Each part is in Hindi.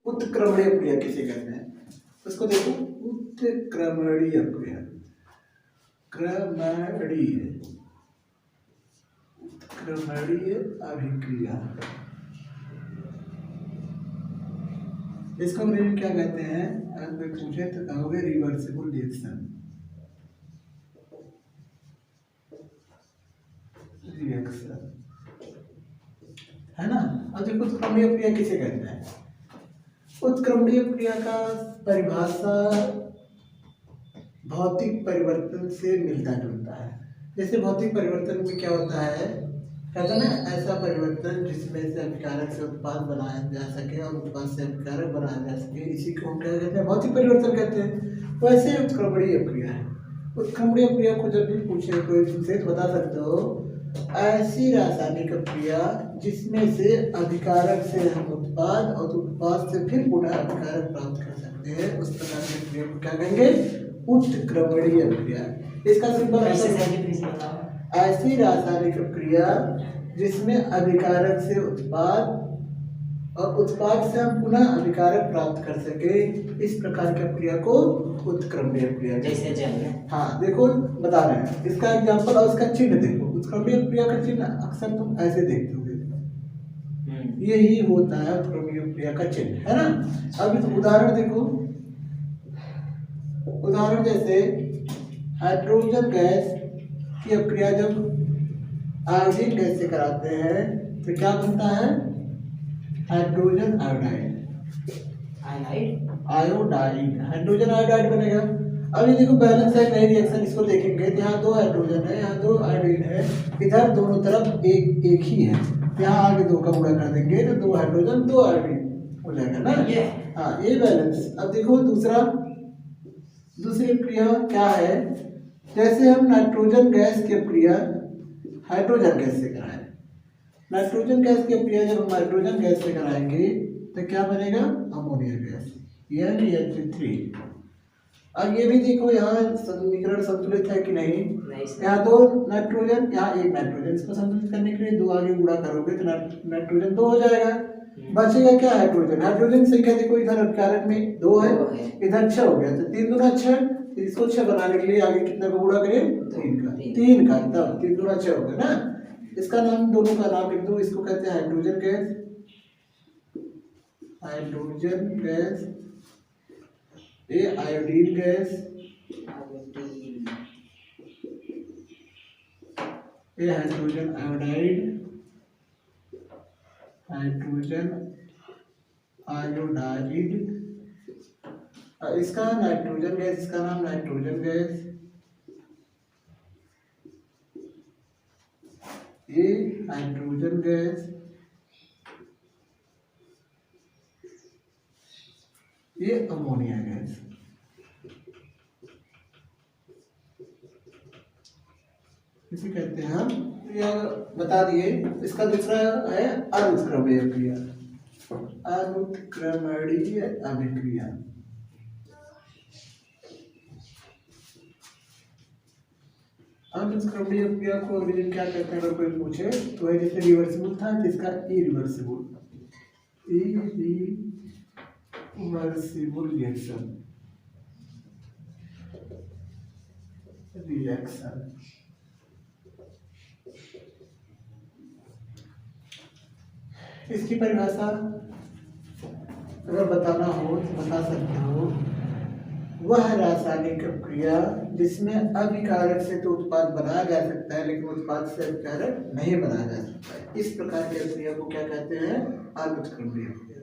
उत्क्रमणीय क्रिया किसे कहते हैं? उसको देखो, उत्क्रमणीय क्रिया, क्रमणीय, उत्क्रमणीय अभिक्रिया, इसको अंग्रेजी क्या कहते हैं? अगर पूछे तो कहोगे रिवर्सिबल रिएक्शन, है ना। अब देखो उत्क्रमणीय क्रिया किसे कहते हैं? उत्क्रमणीय क्रिया का परिभाषा भौतिक परिवर्तन से मिलता जुलता है। जैसे भौतिक परिवर्तन में क्या होता है, कहते हैं ना, ऐसा परिवर्तन जिसमें से अभिकारक से उत्पाद बनाया जा सके और उत्पाद से अभिकारक बनाया जा सके, इसी को हम क्या कहते हैं? भौतिक परिवर्तन कहते हैं। वैसे उत्क्रमणीय क्रिया है। उत्क्रमणीय क्रिया को जब भी पूछे कोई तुमसे तो बता सकते हो, ऐसी रासायनिक क्रिया जिसमें से अभिकारक से हम उत्पाद और उत्पाद से फिर पुनः अभिकारक प्राप्त कर सकते हैं, उस प्रकार की क्रिया को क्या कहेंगे? उत्क्रमणीय क्रिया। इसका सिंपल ऐसी रासायनिक क्रिया जिसमें अभिकारक से उत्पाद और उत्पाद से हम पुनः अभिकारक प्राप्त कर सके, इस प्रकार की क्रिया को उत्क्रमणीय क्रिया। जैसे जल। हाँ देखो बता रहे हैं, इसका एग्जांपल और इसका चिन्ह देखो। उत्क्रमणीय क्रिया का चिन्ह अक्सर तुम ऐसे देखते होगे, यही होता है उत्क्रमणीय क्रिया का चिन्ह, है ना। अब इस उदाहरण देखो, उदाहरण जैसे हाइड्रोजन गैस की अपक्रिया जब आयोडीन गैस से कराते हैं तो क्या बनता है? Hydrogen iodide, iodide, hydrogen iodide बनेगा। अभी देखो बैलेंस है नई रिएक्शन, इसको देखेंगे तो यहाँ 2 हाइड्रोजन है, यहाँ 2 आयोडीन है, इधर दोनों तरफ एक ही है, यहाँ आगे 2 का गुणा कर देंगे तो 2 हाइड्रोजन 2 आयोडीन हो जाएगा ना। हाँ ये बैलेंस। अब देखो दूसरी क्रिया क्या है, जैसे हम नाइट्रोजन गैस की क्रिया हाइड्रोजन गैस से कराएं, नाइट्रोजन गैस की क्रिया जब हम हाइड्रोजन गैस से कराएंगे तो क्या बनेगा? अमोनिया गैस, यानी H3। अब ये भी देखो यहाँ समीकरण संतुलित है कि नहीं? यहाँ 2 नाइट्रोजन, यहाँ 1 नाइट्रोजन, इसको संतुलित करने के लिए 2 आगे गुणा करोगे तो नाइट्रोजन 2 हो जाएगा, बचेगा क्या? हाइड्रोजन। हाइड्रोजन की संख्या देखो, इधर अभिकारक में 2 है, इधर 6 हो गया, तो 3 दूना 6, इसको 6 बनाने के लिए आगे कितना का गुणा करें? 3 का, तब 3 दूना 6 हो गया ना। इसका नाम, दोनों का नाम लिख दो, इसको कहते हैं हाइड्रोजन गैस, हाइड्रोजन गैस, ये आयोडीन गैस, ये हाइड्रोजन आयोडाइड, हाइड्रोजन आयोडाइड, इसका नाइट्रोजन गैस, इसका नाम नाइट्रोजन गैस, ये हाइड्रोजन गैस, ये अमोनिया गैस। इसे कहते हैं हम, यह बता दिए। इसका दूसरा है अनुत्क्रमणीय क्रिया, अनुत्क्रमणीय अभिक्रिया। अनुत्क्रमणीय क्रिया को अंग्रेजी क्या कहते हैं अगर कोई पूछे तो है, जैसे रिवर्सिबल था जिसका इरिवर्सिबल, इरिवर्सिबल रिएक्शन। इसकी परिभाषा अगर बताना हो तो बता सकते हो, वह रासायनिक क्रिया जिसमें अभिकारक से तो उत्पाद बनाया जा सकता है लेकिन उत्पाद से अभिकारक नहीं बनाया जा सकता है, इस प्रकार की क्रिया को क्या कहते हैं? अनुत्क्रमणीय क्रिया।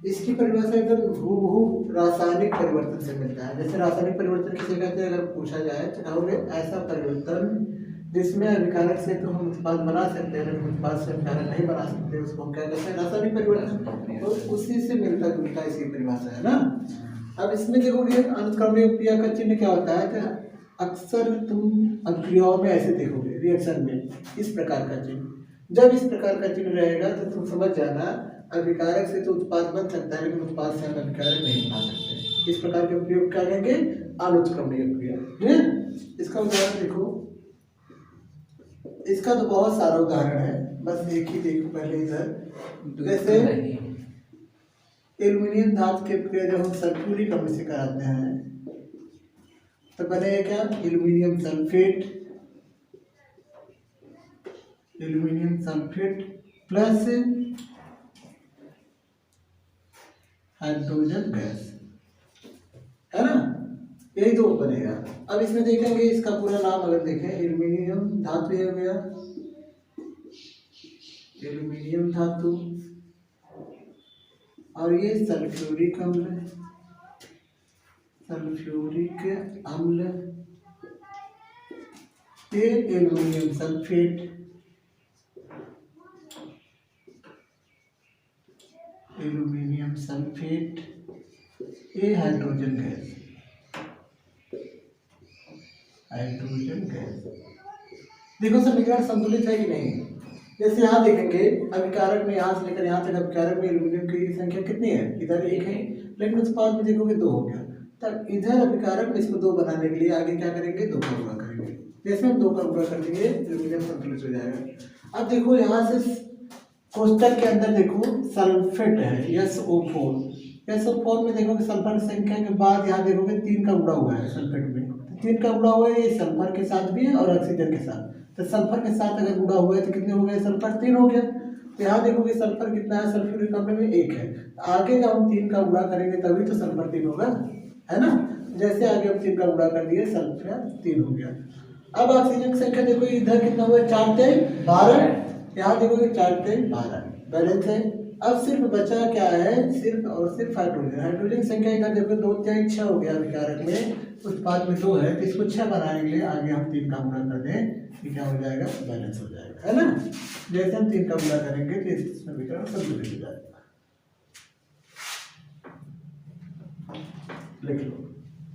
इसकी परिभाषा एकदम हूबहू रासायनिक परिवर्तन से मिलता है। जैसे रासायनिक परिवर्तन किसे कहते हैं अगर पूछा जाए तो कहोगे ऐसा परिवर्तन जिसमें अभिकारक से तो हम उत्पाद बना सकते हैं लेकिन उत्पाद से अभिकारक नहीं बना सकते, उसको हम क्या कहते हैं? रासायनिक परिवर्तन। तो उसी से मिलता जुलता इसकी परिभाषा है ना। अब इसमें देखोगे अनुत्क्रमणीय क्रिया का चिन्ह क्या होता है, तो अक्सर तुम अभिक्रियाओं में ऐसे देखोगे रिएक्शन में इस प्रकार का चिन्ह। जब इस प्रकार का चिन्ह रहेगा तो तुम समझ जाना अभिकारक से तो उत्पाद बन सकता है लेकिन उत्पाद से हम अभिकारक नहीं बना सकते। इस प्रकार के प्रयोग क्या कहेंगे? अनुत्क्रमणीय क्रिया। इसका उदाहरण देखो, इसका तो बहुत सारा उदाहरण है, बस एक ही देखो पहले इधर। जैसे एल्युमिनियम धातु की प्रक्रिया जब हम सल्फ्यूरिक अम्ल से कराते हैं तो बनेगा क्या, aluminium sulphate plus hydrogen gas, है ना, यही दो बनेगा। अब इसमें देखेंगे इसका पूरा नाम अगर देखें, एल्युमिनियम धातु ये हो गया, एल्युमिनियम धातु, और ये सल्फ्यूरिक अम्ल, ये एल्युमिनियम सल्फेट, ये हाइड्रोजन गैस, देखो समीकरण संतुलित है कि नहीं। जैसे यहाँ देखेंगे अभिकारक में यहाँ से लेकर यहाँ तक अभिकारक में एल्युमिनियम की संख्या कितनी है, इधर एक है, लेकिन उस पास में देखोगे दो हो गया, तब इधर अभिकारक में इसको दो बनाने के लिए आगे क्या करेंगे, दो का गुणा करेंगे। जैसे हम दो का गुणा कर देंगे एल्युमिनियम संतुलित हो जाएगा। अब देखो यहाँ से कोष्टक के अंदर देखो सल्फेट है SO4 में देखोगे सल्फर संख्या के बाद यहाँ देखोगे 3 का गुणा हुआ है सल्फेट में, 3 का गुणा हुआ है, ये सल्फर के साथ भी है और ऑक्सीजन के साथ, तो सल्फर के साथ अगर गुणा हुआ है तो कितने हो गए, सल्फर 3 हो गया। तो यहाँ देखोगे सल्फर कितना है, सल्फ्यूरिक अम्ल में 1 है, आगे जब हम 3 का गुणा करेंगे तभी तो सल्फर 3 होगा, है ना। जैसे आगे हम 3 का गुणा कर दिए सल्फर 3 हो गया। अब ऑक्सीजन की संख्या देखो इधर कितना हुआ, 4 × 12, यहाँ देखोगे 4 × 12 बैलेंस है। अब सिर्फ बचा क्या है, सिर्फ हाइड्रोजन संख्या इधर देखो 2 × 6 हो गया अभिकारक में, उस पास में 2 है, तो इसको 6 बनाने के लिए आगे हम 3 का गुणा कर दें, ये क्या हो जाएगा, बैलेंस हो जाएगा, है ना। जैसे हम 3 का गुणा करेंगे तो इस समीकरण संतुलित हो जाएगा। लिख लो,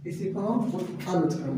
इसी को हम अनुत्क्रम